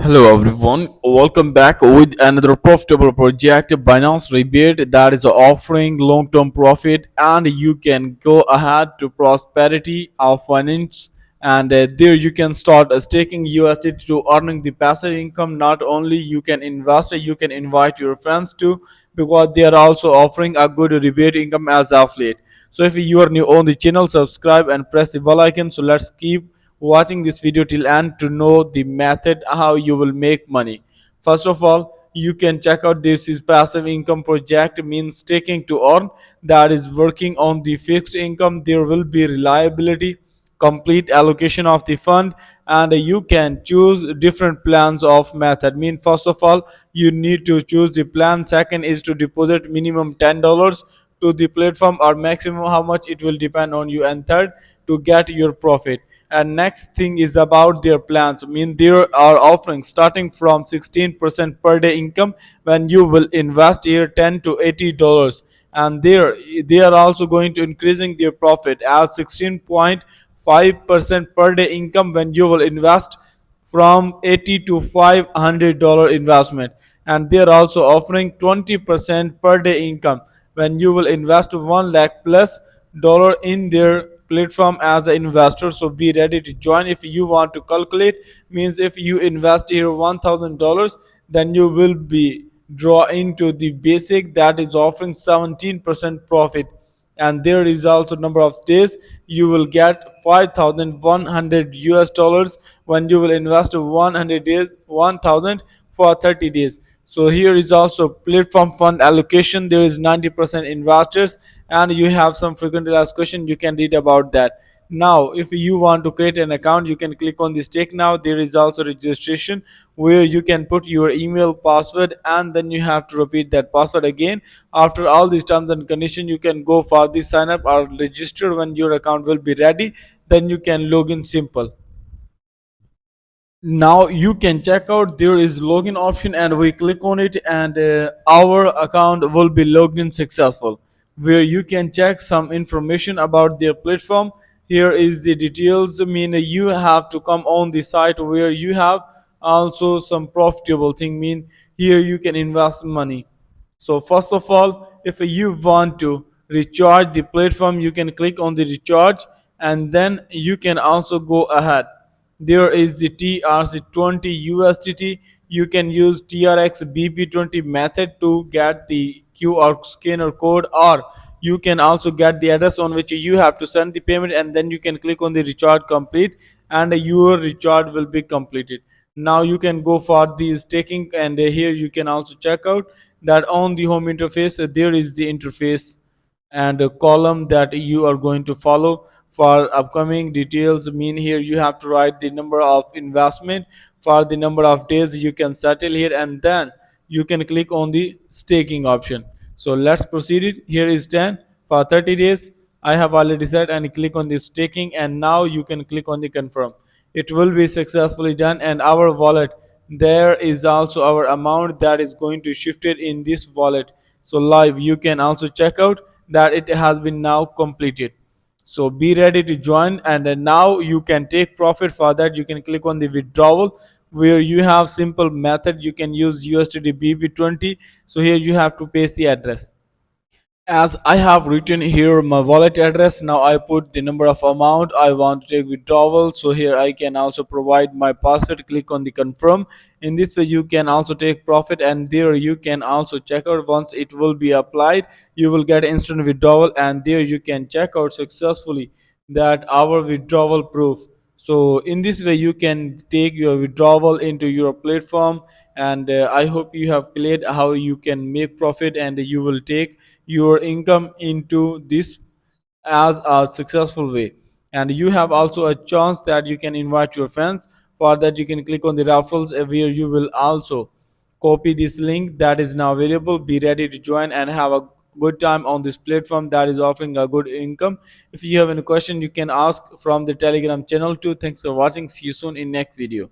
Hello everyone, welcome back with another profitable project. Binance Rebate that is offering long-term profit, and you can go ahead to prosperity of finance, and there you can start staking USDT to earning the passive income. Not only you can invest, you can invite your friends too, because they are also offering a good rebate income as affiliate. So if you are new on the channel, subscribe and press the bell icon. So let's keep watching this video till end to know the method how you will make money. First of all, you can check out this is passive income project, means staking to earn, that is working on the fixed income. There will be reliability, complete allocation of the fund, and you can choose different plans of method. Mean first of all, you need to choose the plan. Second is to deposit minimum $10 to the platform, or maximum how much it will depend on you. And third, to get your profit. And next thing is about their plans. They are offering starting from 16% per day income when you will invest here $10 to $80. And they are also going to increasing their profit as 16.5% per day income when you will invest from 80 to $500 investment. And they are also offering 20% per day income when you will invest 1 lakh plus dollar in their platform as an investor. So be ready to join. If you want to calculate, means if you invest here $1000, then you will be draw into the basic that is offering 17% profit. And there is also number of days you will get 5100 US dollars when you will invest 100 days 1000 for 30 days. So here is also platform fund allocation. There is 90% investors, and you have some frequently asked question. You can read about that. Now if you want to create an account, you can click on the stake now. There is also registration where you can put your email password, and then you have to repeat that password again. After all these terms and conditions, you can go for the sign up or register. When your account will be ready, then you can log in simple. Now you can check out, there is login option, and we click on it, and our account will be logged in successful, where you can check some information about their platform. Here is the details. You have to come on the site where you have also some profitable thing. Here you can invest money. So first of all, if you want to recharge the platform, you can click on the recharge, and then you can also go ahead. There is the TRC20 USDT. You can use TRX BP20 method to get the QR scanner code, or you can also get the address on which you have to send the payment, and then you can click on the recharge complete, and your recharge will be completed. Now you can go for the staking, and here you can also check out that on the home interface, there is the interface and a column that you are going to follow for upcoming details. Here you have to write the number of investment for the number of days you can settle here, and then you can click on the staking option. So let's proceed it. Here is 10 for 30 days. I have already set and click on the staking, and now you can click on the confirm. It will be successfully done, and our wallet, there is also our amount that is going to shift it in this wallet. So live you can also check out that it has been now completed. So be ready to join, and now you can take profit. For that, you can click on the withdrawal, where you have simple method. You can use USDT BB20. So here you have to paste the address as I have written here my wallet address. Now I put the number of amount I want to take withdrawal. So here I can also provide my password, click on the confirm. In this way you can also take profit, and there you can also check out. Once it will be applied, you will get instant withdrawal, and there you can check out successfully that our withdrawal proof. So in this way you can take your withdrawal into your platform, and I hope you have cleared how you can make profit, and you will take your income into this as a successful way. And you have also a chance that you can invite your friends. For that, you can click on the referrals, where you will also copy this link that is now available. Be ready to join and have a good time on this platform that is offering a good income. If you have any question, you can ask from the Telegram channel too. Thanks for watching. See you soon in next video.